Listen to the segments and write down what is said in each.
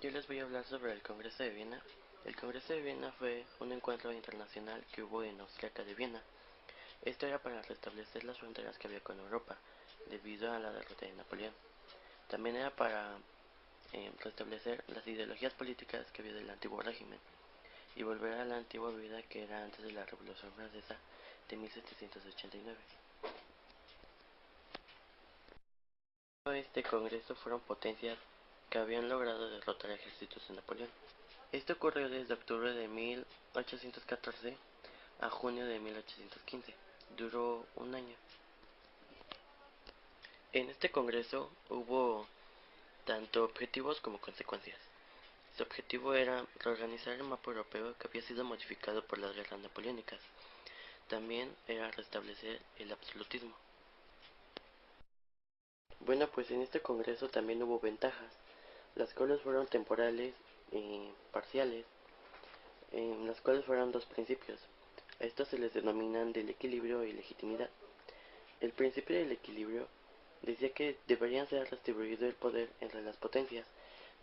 Yo les voy a hablar sobre el Congreso de Viena. El Congreso de Viena fue un encuentro internacional que hubo en Austriaca de Viena. Esto era para restablecer las fronteras que había con Europa, debido a la derrota de Napoleón. También era para restablecer las ideologías políticas que había del antiguo régimen y volver a la antigua vida que era antes de la Revolución Francesa de 1789. Este congreso fueron potencias que habían logrado derrotar ejércitos de Napoleón. Esto ocurrió desde octubre de 1814 a junio de 1815. Duró un año. En este congreso hubo tanto objetivos como consecuencias. Su objetivo era reorganizar el mapa europeo que había sido modificado por las guerras napoleónicas. También era restablecer el absolutismo. Bueno, pues en este congreso también hubo ventajas, las cuales fueron temporales y parciales, en las cuales fueron dos principios. A estos se les denominan del equilibrio y legitimidad. El principio del equilibrio decía que deberían ser distribuido el poder entre las potencias,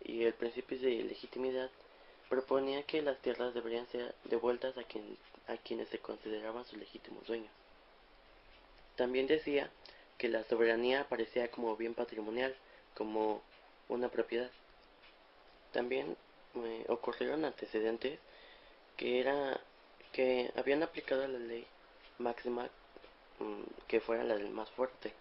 y el principio de legitimidad proponía que las tierras deberían ser devueltas a quienes se consideraban sus legítimos dueños. También decía que la soberanía aparecía como bien patrimonial, como una propiedad. También ocurrieron antecedentes que habían aplicado la ley máxima, que fuera la del más fuerte.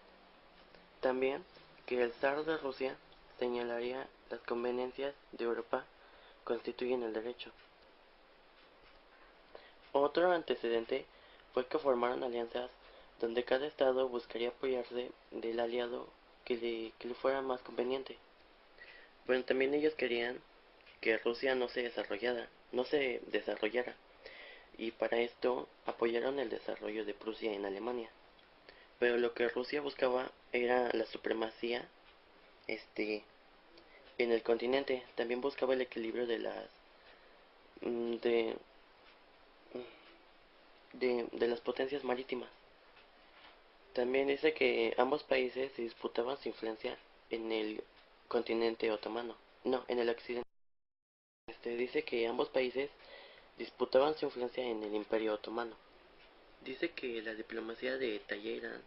También que el zar de Rusia señalaría las conveniencias de Europa constituyen el derecho. Otro antecedente fue que formaron alianzas donde cada estado buscaría apoyarse del aliado que le fuera más conveniente. Bueno, también ellos querían que Rusia no se desarrollara, y para esto apoyaron el desarrollo de Prusia en Alemania. Pero lo que Rusia buscaba era la supremacía en el continente. También buscaba el equilibrio mm, de, de las potencias marítimas. También dice que ambos países se disputaban su influencia en el continente otomano, no, en el occidente. Dice que ambos países disputaban su influencia en el imperio otomano. Dice que la diplomacia de Talleyrand,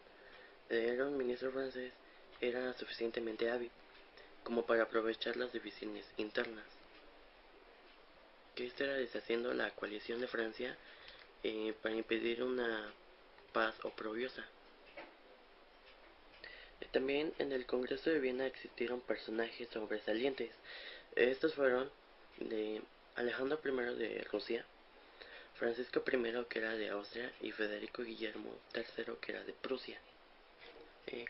era un ministro francés, era suficientemente hábil como para aprovechar las divisiones internas, que esto era deshaciendo la coalición de Francia para impedir una paz oprobiosa. También en el Congreso de Viena existieron personajes sobresalientes. Estos fueron de Alejandro I de Rusia, Francisco I que era de Austria y Federico Guillermo III que era de Prusia.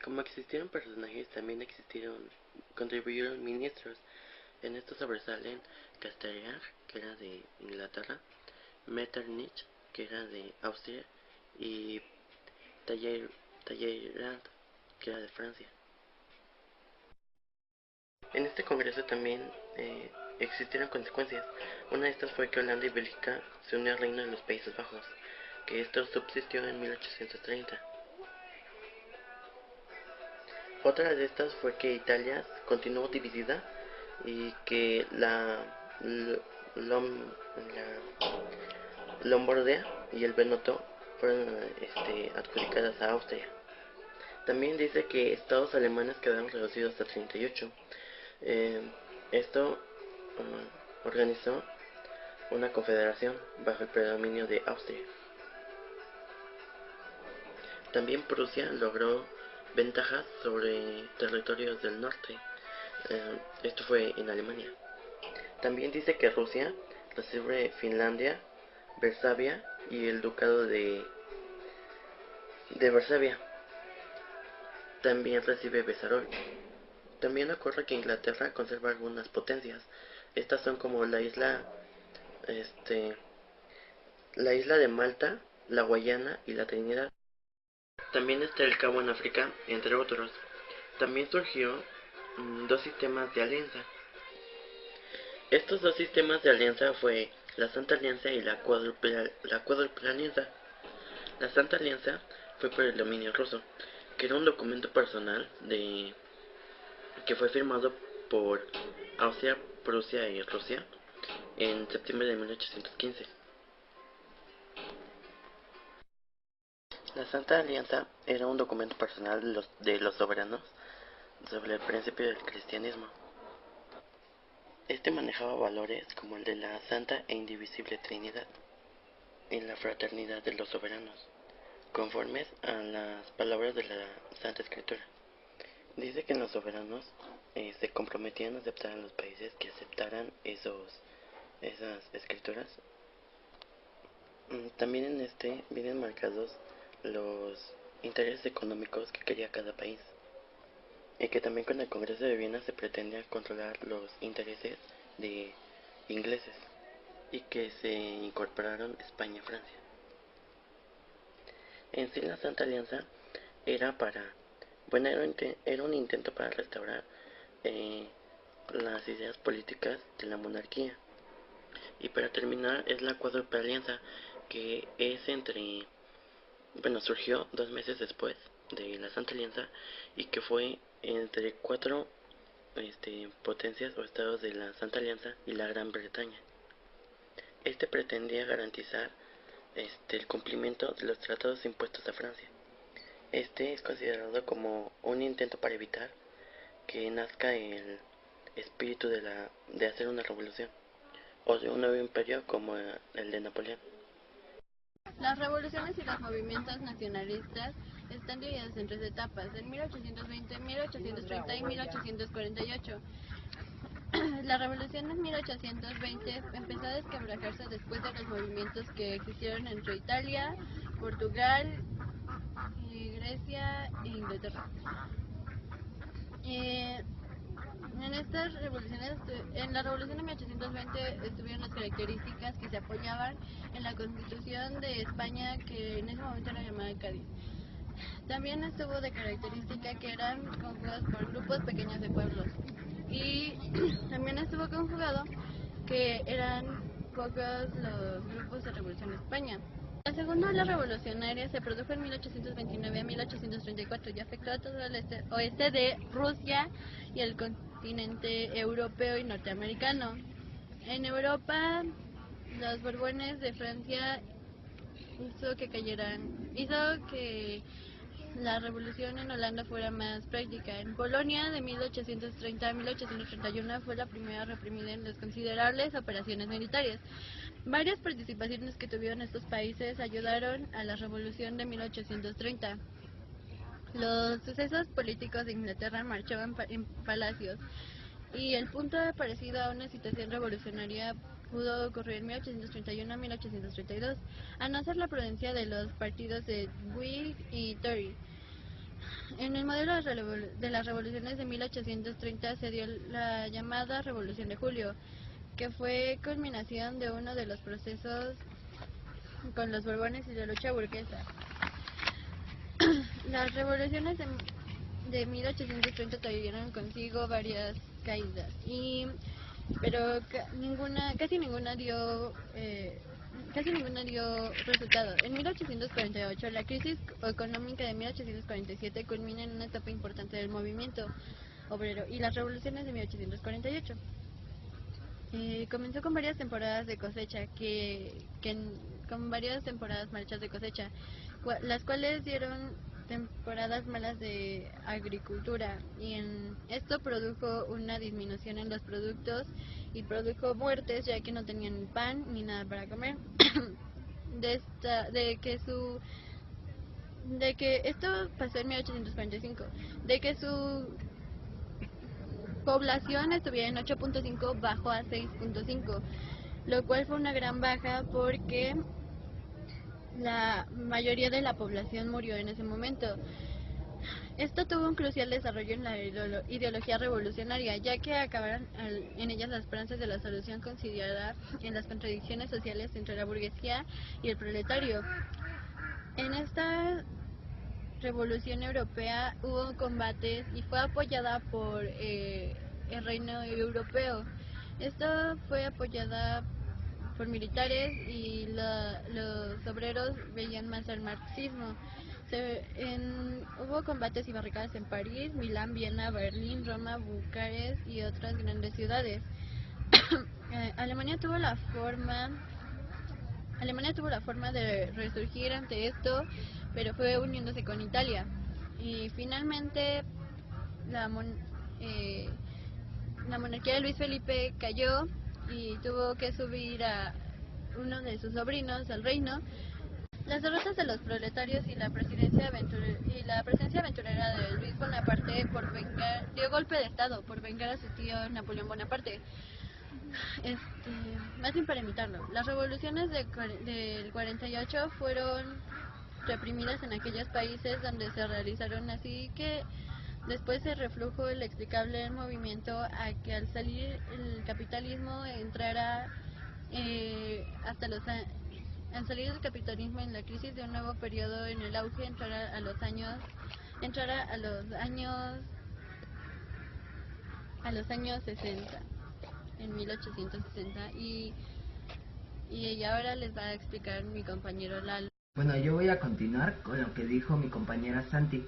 Como existieron personajes, también contribuyeron ministros. En estos sobresalen Castelar, que era de Inglaterra, Metternich, que era de Austria, y Talleyrand, que era de Francia. En este congreso también existieron consecuencias. Una de estas fue que Holanda y Bélgica se unió al Reino de los Países Bajos, que esto subsistió en 1830. Otra de estas fue que Italia continuó dividida y que la Lombardía y el Veneto fueron adjudicadas a Austria. También dice que estados alemanes quedaron reducidos a 38. Eh, esto organizó una confederación bajo el predominio de Austria. También Prusia logró ventajas sobre territorios del norte. Esto fue en Alemania. También dice que Rusia recibe Finlandia, Varsavia y el ducado de Varsavia. También recibe Besarol. También ocurre que Inglaterra conserva algunas potencias. Estas son como este, la isla de Malta, la Guayana y la Trinidad. También está el Cabo en África, entre otros. También surgió dos sistemas de alianza. Estos dos sistemas de alianza fue la Santa Alianza y la Cuádruple Alianza. La Santa Alianza fue por el dominio ruso, que era un documento personal que fue firmado por Austria, Prusia y Rusia en septiembre de 1815. La Santa Alianza era un documento personal de los soberanos sobre el principio del cristianismo. Este manejaba valores como el de la Santa e Indivisible Trinidad y la fraternidad de los soberanos, conformes a las palabras de la Santa Escritura. Dice que los soberanos se comprometían a aceptar a los países que aceptaran esas escrituras. También en este vienen marcados los intereses económicos que quería cada país, y que también con el Congreso de Viena se pretendía controlar los intereses de ingleses, y que se incorporaron España y Francia. En sí la Santa Alianza era era un intento para restaurar las ideas políticas de la monarquía. Y para terminar es la Cuádruple Alianza, que surgió 2 meses después de la Santa Alianza, y que fue entre cuatro potencias o estados de la Santa Alianza y la Gran Bretaña. Este pretendía garantizar el cumplimiento de los tratados impuestos a Francia. Este es considerado como un intento para evitar que nazca el espíritu de hacer una revolución o de un nuevo imperio como el de Napoleón. Las revoluciones y los movimientos nacionalistas están divididos en 3 etapas, en 1820, 1830 y 1848. La revolución en 1820 empezó a desquebrajarse después de los movimientos que existieron entre Italia, Portugal, Grecia e Inglaterra. En la revolución de 1820 estuvieron las características que se apoyaban en la Constitución de España, que en ese momento era llamada Cádiz. También estuvo de característica que eran conjugados por grupos pequeños de pueblos, y también estuvo conjugado que eran pocos los grupos de revolución en España. La segunda ola revolucionaria se produjo en 1829 a 1834 y afectó a todo el oeste de Rusia y el continente europeo y norteamericano. En Europa, los Borbones de Francia hizo que la revolución en Holanda fuera más práctica. En Polonia, de 1830 a 1831, fue la primera reprimida en las considerables operaciones militares. Varias participaciones que tuvieron estos países ayudaron a la revolución de 1830. Los sucesos políticos de Inglaterra marchaban en palacios, y el punto parecido a una situación revolucionaria pudo ocurrir en 1831 a 1832, a no ser la prudencia de los partidos de Whig y Tory. En el modelo de las revoluciones de 1830 se dio la llamada Revolución de Julio, que fue culminación de uno de los procesos con los Borbones y la lucha burguesa. Las revoluciones de 1830 trajeron consigo varias caídas, pero casi ninguna dio resultado. En 1848, la crisis económica de 1847 culmina en una etapa importante del movimiento obrero, y las revoluciones de 1848. Comenzó con varias temporadas de cosecha, con varias temporadas marchas de cosecha, las cuales dieron temporadas malas de agricultura, y esto produjo una disminución en los productos y produjo muertes, ya que no tenían ni pan ni nada para comer. De que esto pasó en 1845, de que su población estuviera en 8.5 bajó a 6.5, lo cual fue una gran baja porque la mayoría de la población murió en ese momento. Esto tuvo un crucial desarrollo en la ideología revolucionaria, ya que acabaron en ellas las esperanzas de la solución considerada en las contradicciones sociales entre la burguesía y el proletario. En esta revolución europea hubo combates y fue apoyada por el reino europeo. Esto fue apoyada por militares, y los obreros veían más al marxismo. Hubo combates y barricadas en París, Milán, Viena, Berlín, Roma, Bucarest y otras grandes ciudades. Alemania tuvo la forma de resurgir ante esto, pero fue uniéndose con Italia. Y finalmente la monarquía de Luis Felipe cayó y tuvo que subir a uno de sus sobrinos al reino. Las derrotas de los proletarios y la presencia aventurera de Luis Bonaparte dio golpe de estado por vengar a su tío Napoleón Bonaparte. Más bien para imitarlo. Las revoluciones del 48 fueron reprimidas en aquellos países donde se realizaron, así que después se reflujó el explicable movimiento a que al salir el capitalismo entrara al salir del capitalismo en la crisis de un nuevo periodo en el auge entrara a los años 60, en 1860, y ahora les va a explicar mi compañero Lalo. Bueno, yo voy a continuar con lo que dijo mi compañera Santi.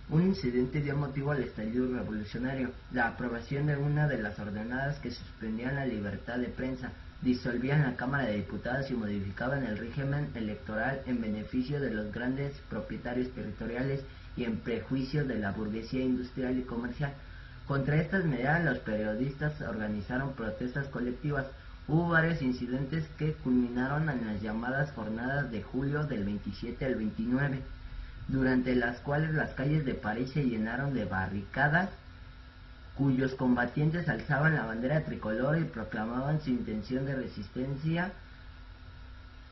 Un incidente dio motivo al estallido revolucionario, la aprobación de una de las ordenadas que suspendían la libertad de prensa, disolvían la Cámara de Diputados y modificaban el régimen electoral en beneficio de los grandes propietarios territoriales y en prejuicio de la burguesía industrial y comercial. Contra estas medidas, los periodistas organizaron protestas colectivas. Hubo varios incidentes que culminaron en las llamadas jornadas de julio del 27 al 29, durante las cuales las calles de París se llenaron de barricadas, cuyos combatientes alzaban la bandera tricolor y proclamaban su intención de resistencia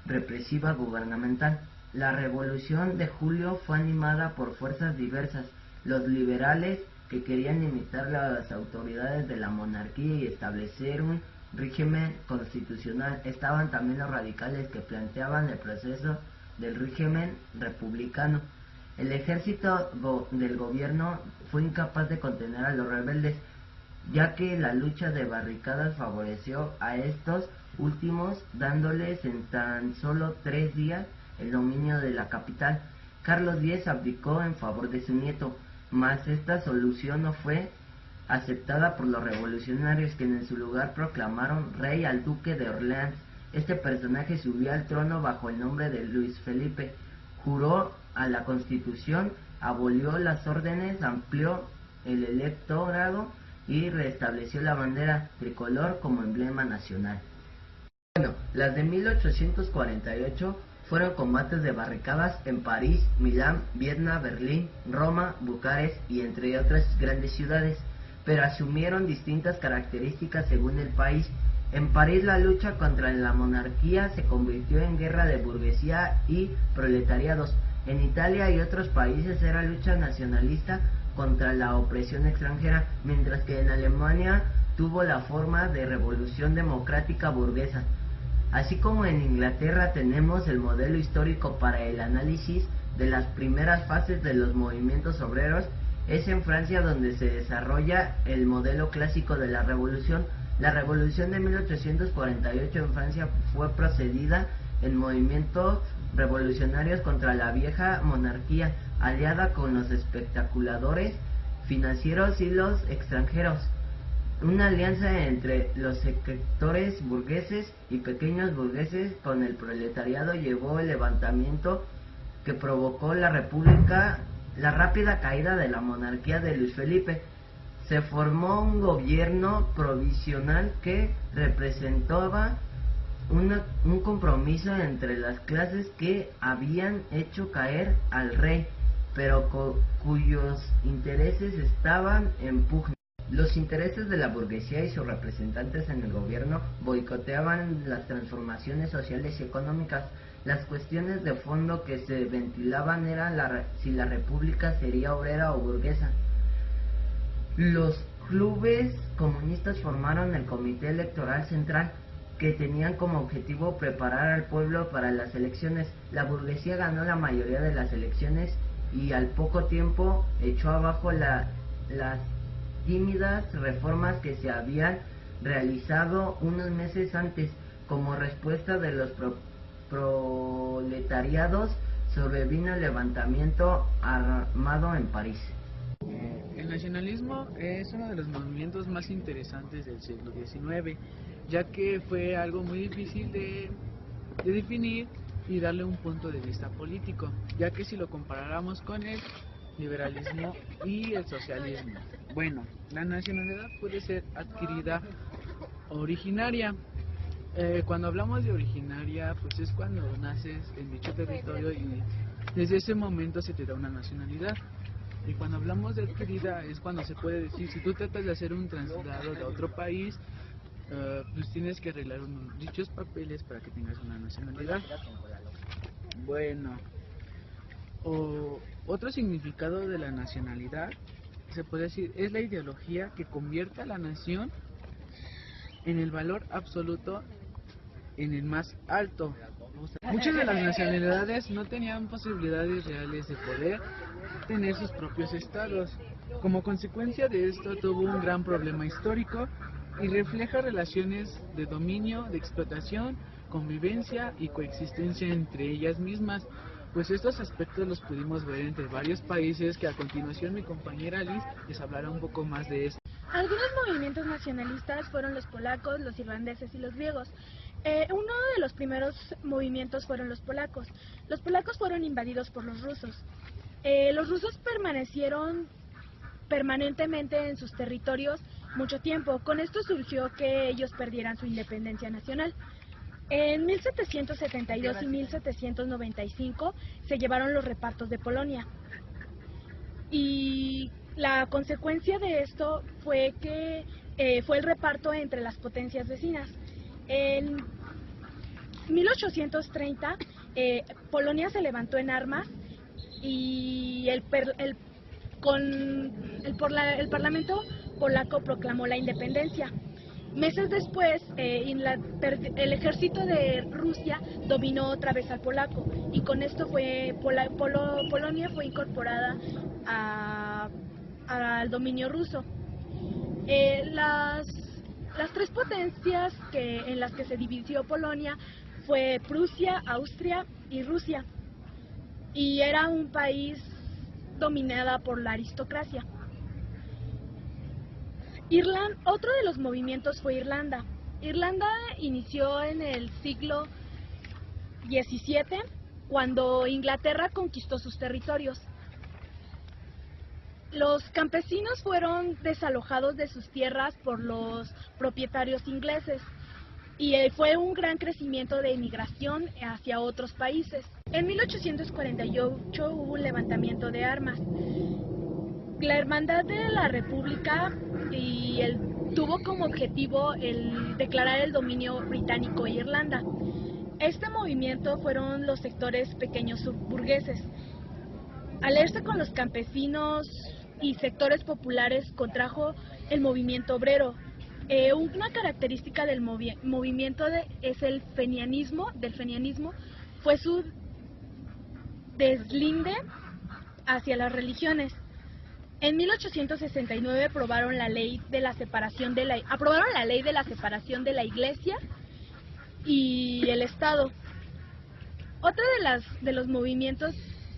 represiva gubernamental. La revolución de julio fue animada por fuerzas diversas: los liberales, que querían imitar las autoridades de la monarquía y establecer un régimen constitucional. Estaban también los radicales, que planteaban el proceso del régimen republicano. El ejército del gobierno fue incapaz de contener a los rebeldes, ya que la lucha de barricadas favoreció a estos últimos, dándoles en tan solo 3 días el dominio de la capital. Carlos X abdicó en favor de su nieto, mas esta solución no fue aceptada por los revolucionarios, que en su lugar proclamaron rey al duque de Orleans. Este personaje subió al trono bajo el nombre de Luis Felipe, juró a la Constitución, abolió las órdenes, amplió el electorado y restableció la bandera tricolor como emblema nacional. Bueno, las de 1848 fueron combates de barricadas en París, Milán, Viena, Berlín, Roma, Bucarest y entre otras grandes ciudades, pero asumieron distintas características según el país. En París, la lucha contra la monarquía se convirtió en guerra de burguesía y proletariados. En Italia y otros países era lucha nacionalista contra la opresión extranjera, mientras que en Alemania tuvo la forma de revolución democrática burguesa. Así como en Inglaterra tenemos el modelo histórico para el análisis de las primeras fases de los movimientos obreros, es en Francia donde se desarrolla el modelo clásico de la revolución. La revolución de 1848 en Francia fue precedida en movimientos revolucionarios contra la vieja monarquía, aliada con los especuladores financieros y los extranjeros. Una alianza entre los sectores burgueses y pequeños burgueses con el proletariado llevó el levantamiento que provocó la rápida caída de la monarquía de Luis Felipe. Se formó un gobierno provisional que representaba un compromiso entre las clases que habían hecho caer al rey, pero cuyos intereses estaban en pugna. Los intereses de la burguesía y sus representantes en el gobierno boicoteaban las transformaciones sociales y económicas. Las cuestiones de fondo que se ventilaban eran si la república sería obrera o burguesa. Los clubes comunistas formaron el Comité Electoral Central, que tenían como objetivo preparar al pueblo para las elecciones. La burguesía ganó la mayoría de las elecciones y al poco tiempo echó abajo las tímidas reformas que se habían realizado unos meses antes. Como respuesta de los proletariados, sobrevino el levantamiento armado en París. El nacionalismo es uno de los movimientos más interesantes del siglo XIX, ya que fue algo muy difícil de definir y darle un punto de vista político, ya que si lo comparáramos con el liberalismo y el socialismo. Bueno, la nacionalidad puede ser adquirida originaria. Cuando hablamos de originaria, pues es cuando naces en dicho territorio y desde ese momento se te da una nacionalidad. Y cuando hablamos de adquirida es cuando se puede decir, si tú tratas de hacer un traslado de otro país, pues tienes que arreglar dichos papeles para que tengas una nacionalidad. Bueno, otro significado de la nacionalidad, se puede decir, es la ideología que convierte a la nación en el valor absoluto, en el más alto. Muchas de las nacionalidades no tenían posibilidades reales de poder tener sus propios estados. Como consecuencia de esto tuvo un gran problema histórico y refleja relaciones de dominio, de explotación, convivencia y coexistencia entre ellas mismas. Pues estos aspectos los pudimos ver entre varios países, que a continuación mi compañera Liz les hablará un poco más de esto. Algunos movimientos nacionalistas fueron los polacos, los irlandeses y los griegos. Uno de los primeros movimientos fueron los polacos. Los polacos fueron invadidos por los rusos. Los rusos permanecieron permanentemente en sus territorios mucho tiempo. Con esto surgió que ellos perdieran su independencia nacional. En 1772 y 1795 se llevaron los repartos de Polonia. Y la consecuencia de esto fue que fue el reparto entre las potencias vecinas. En 1830 Polonia se levantó en armas y el Parlamento polaco proclamó la independencia. Meses después, el ejército de Rusia dominó otra vez al polaco y con esto Polonia fue incorporada al dominio ruso. Las tres potencias en las que se dividió Polonia fue Prusia, Austria y Rusia, y era un país dominada por la aristocracia. Otro de los movimientos fue Irlanda. Irlanda inició en el siglo XVII, cuando Inglaterra conquistó sus territorios. Los campesinos fueron desalojados de sus tierras por los propietarios ingleses y fue un gran crecimiento de emigración hacia otros países. En 1848 hubo un levantamiento de armas. La Hermandad de la República tuvo como objetivo el declarar el dominio británico en Irlanda. Este movimiento fueron los sectores pequeños subburgueses. Aliarse con los campesinos y sectores populares contrajo el movimiento obrero. Una característica del movimiento es el fenianismo, fue su deslinde hacia las religiones. En 1869 aprobaron la ley de la separación de la Iglesia y el Estado. Otra de los movimientos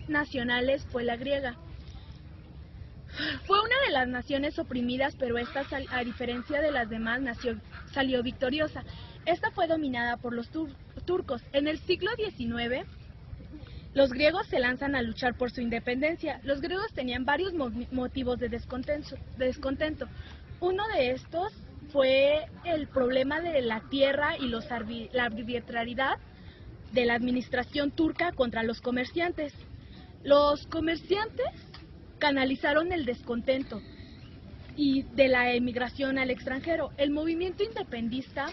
nacionales fue la griega. Fue una de las naciones oprimidas, pero esta, a diferencia de las demás, salió victoriosa. Esta fue dominada por los turcos. En el siglo XIX, los griegos se lanzan a luchar por su independencia. Los griegos tenían varios motivos de descontento. Uno de estos fue el problema de la tierra y la arbitrariedad de la administración turca contra los comerciantes. Los comerciantes canalizaron el descontento y de la emigración al extranjero. El movimiento independentista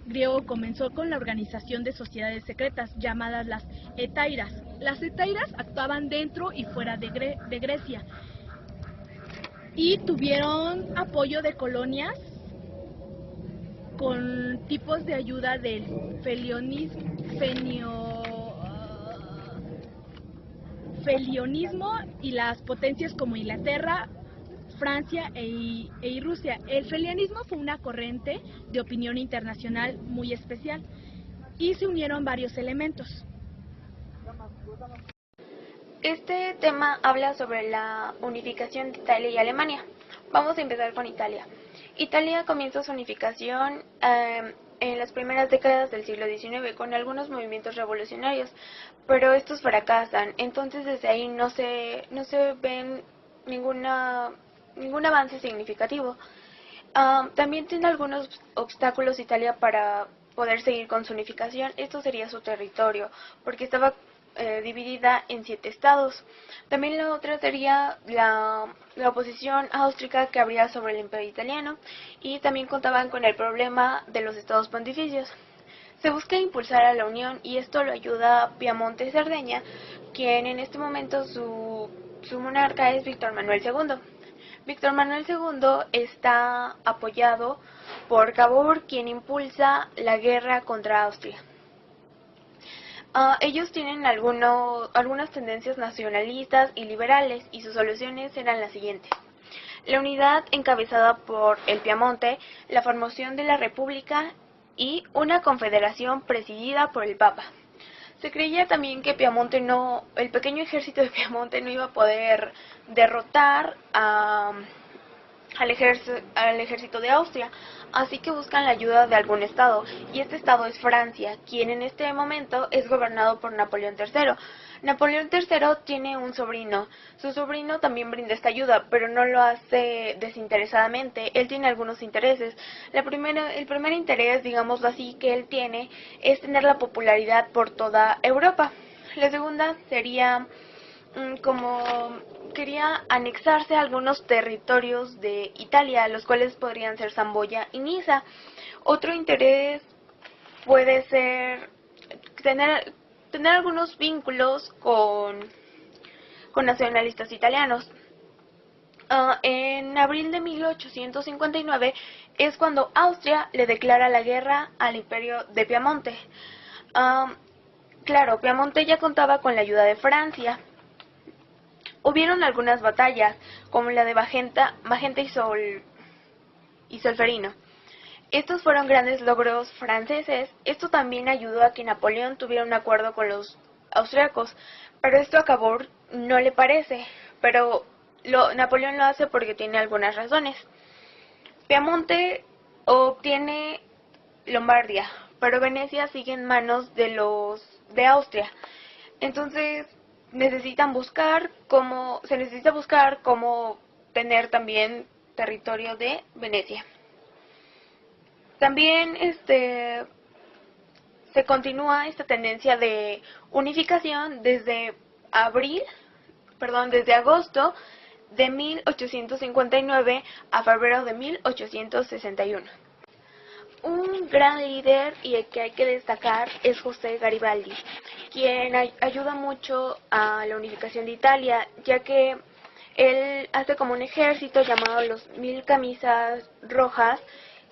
griego comenzó con la organización de sociedades secretas llamadas las hetairas. Las hetairas actuaban dentro y fuera de Grecia y tuvieron apoyo de colonias con tipos de ayuda del felionismo y las potencias como Inglaterra, Francia y Rusia. El felianismo fue una corriente de opinión internacional muy especial y se unieron varios elementos. Este tema habla sobre la unificación de Italia y Alemania. Vamos a empezar con Italia. Italia comienza su unificación en las primeras décadas del siglo XIX con algunos movimientos revolucionarios, pero estos fracasan. Entonces desde ahí no se ven ningún avance significativo. También tiene algunos obstáculos Italia para poder seguir con su unificación. Esto sería su territorio, porque estaba dividida en 7 estados. También la otra sería la oposición áustrica que habría sobre el imperio italiano, y también contaban con el problema de los estados pontificios. Se busca impulsar a la unión y esto lo ayuda Piamonte y Cerdeña, quien en este momento su monarca es Víctor Manuel II. Víctor Manuel II está apoyado por Cavour, quien impulsa la guerra contra Austria. Ellos tienen algunas tendencias nacionalistas y liberales, y sus soluciones eran las siguientes: la unidad encabezada por el Piamonte, la formación de la República y una confederación presidida por el Papa. Se creía también que el pequeño ejército de Piamonte no iba a poder derrotar al ejército de Austria, así que buscan la ayuda de algún estado, y este estado es Francia, quien en este momento es gobernado por Napoleón III. Napoleón III tiene un sobrino. Su sobrino también brinda esta ayuda, pero no lo hace desinteresadamente. Él tiene algunos intereses. El primer interés, digámoslo así, que él tiene es tener la popularidad por toda Europa. La segunda sería como quería anexarse a algunos territorios de Italia, los cuales podrían ser Zamboya y Niza. Otro interés puede ser tener algunos vínculos con nacionalistas italianos. En abril de 1859 es cuando Austria le declara la guerra al imperio de Piamonte. Claro, Piamonte ya contaba con la ayuda de Francia. Hubieron algunas batallas, como la de Magenta y Solferino. Estos fueron grandes logros franceses. Esto también ayudó a que Napoleón tuviera un acuerdo con los austriacos, pero esto a Cavour no le parece, pero Napoleón lo hace porque tiene algunas razones. Piamonte obtiene Lombardia, pero Venecia sigue en manos de Austria. Entonces se necesita buscar cómo tener también territorio de Venecia. También se continúa esta tendencia de unificación desde agosto de 1859 a febrero de 1861. Un gran líder y el que hay que destacar es José Garibaldi, quien ayuda mucho a la unificación de Italia, ya que él hace como un ejército llamado los 1000 camisas rojas,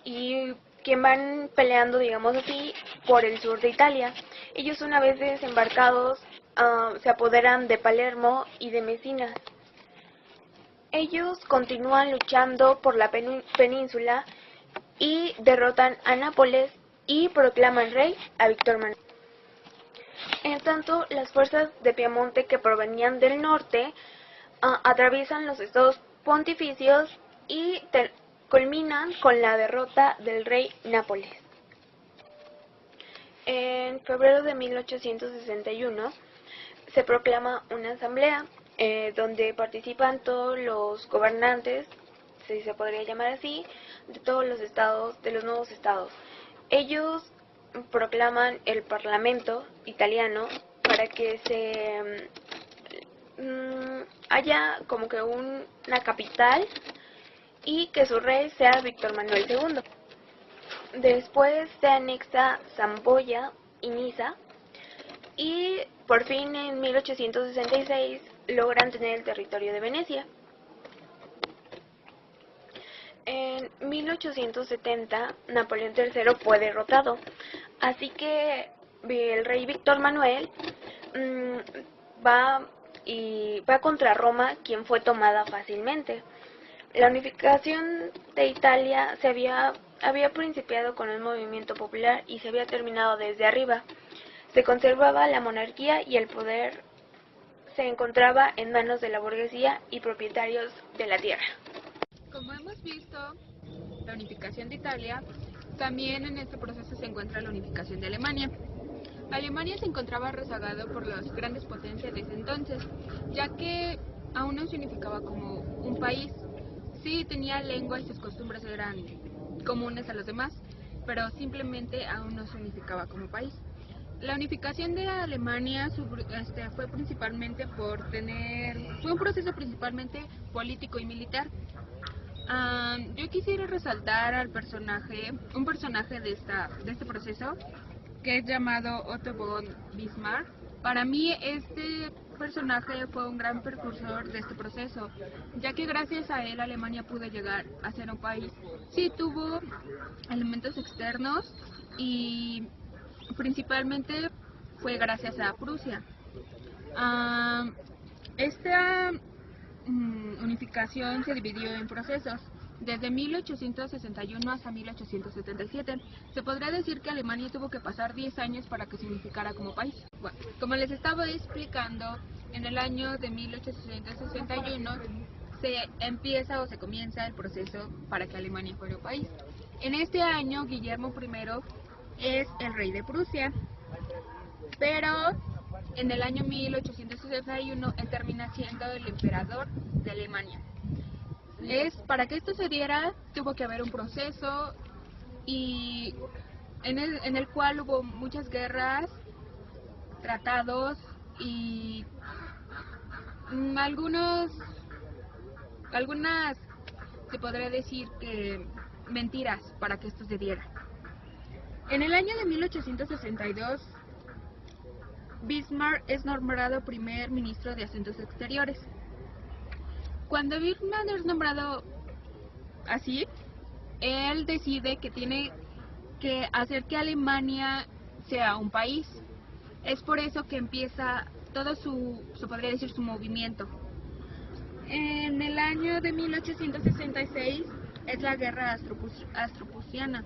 y quien van peleando, digamos así, por el sur de Italia. Ellos, una vez desembarcados, se apoderan de Palermo y de Messina. Ellos continúan luchando por la península y derrotan a Nápoles y proclaman rey a Víctor Manuel. En tanto, las fuerzas de Piamonte que provenían del norte atraviesan los estados pontificios y culminan con la derrota del rey Nápoles. En febrero de 1861 se proclama una asamblea donde participan todos los gobernantes, si se podría llamar así, de todos los estados, de los nuevos estados. Ellos proclaman el Parlamento italiano para que haya como que una capital y que su rey sea Víctor Manuel II. Después se anexa Zamboya y Niza, y por fin en 1866 logran tener el territorio de Venecia. En 1870 Napoleón III fue derrotado, así que el rey Víctor Manuel va contra Roma, quien fue tomada fácilmente. La unificación de Italia había principiado con un movimiento popular y se había terminado desde arriba. Se conservaba la monarquía y el poder se encontraba en manos de la burguesía y propietarios de la tierra. Como hemos visto, la unificación de Italia, también en este proceso se encuentra la unificación de Alemania. Alemania se encontraba rezagado por las grandes potencias de ese entonces, ya que aún no se unificaba como un país. Sí tenía lengua y sus costumbres eran comunes a los demás, pero simplemente aún no se unificaba como país. La unificación de Alemania fue principalmente fue un proceso principalmente político y militar. Yo quisiera resaltar un personaje de este proceso, que es llamado Otto von Bismarck. Para mí este personaje fue un gran precursor de este proceso, ya que gracias a él Alemania pudo llegar a ser un país. Sí tuvo elementos externos y principalmente fue gracias a Prusia. Esta unificación se dividió en procesos. Desde 1861 hasta 1877, se podría decir que Alemania tuvo que pasar 10 años para que se unificara como país. Bueno, como les estaba explicando, en el año de 1861 se comienza el proceso para que Alemania fuera un país. En este año, Guillermo I es el rey de Prusia, pero en el año 1861 él termina siendo el emperador de Alemania. Para que esto se diera, tuvo que haber un proceso y en el cual hubo muchas guerras, tratados y algunas se podría decir que mentiras para que esto se diera. En el año de 1862, Bismarck es nombrado primer ministro de Asuntos Exteriores. Cuando Bismarck es nombrado así, él decide que tiene que hacer que Alemania sea un país. Es por eso que empieza todo se podría decir, su movimiento. En el año de 1866 es la guerra austro-prusiana,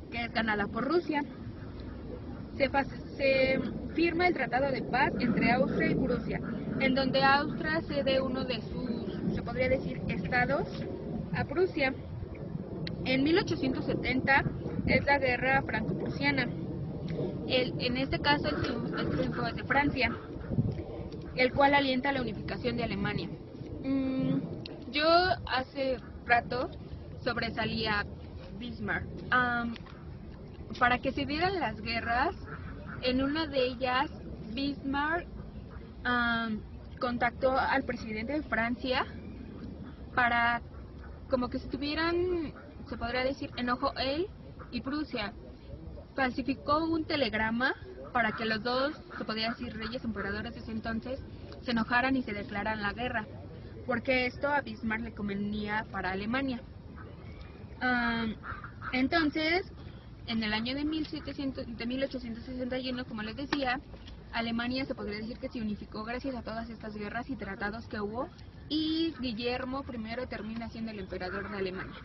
que es ganada por Rusia. Se firma el Tratado de Paz entre Austria y Prusia, en donde Austria cede uno de sus, se podría decir, estados a Prusia. En 1870 es la guerra franco-prusiana. En este caso el triunfo es de Francia, el cual alienta la unificación de Alemania. Yo hace rato sobresalía Bismarck. Para que se dieran las guerras, en una de ellas Bismarck contactó al presidente de Francia para como que estuvieran, se podría decir, enojo él y Prusia. Falsificó un telegrama para que los dos, se podría decir, reyes emperadores de ese entonces se enojaran y se declararan la guerra, porque esto a Bismarck le convenía para Alemania. Entonces, en el año de 1861, como les decía, Alemania se podría decir que se unificó gracias a todas estas guerras y tratados que hubo, y Guillermo I termina siendo el emperador de Alemania.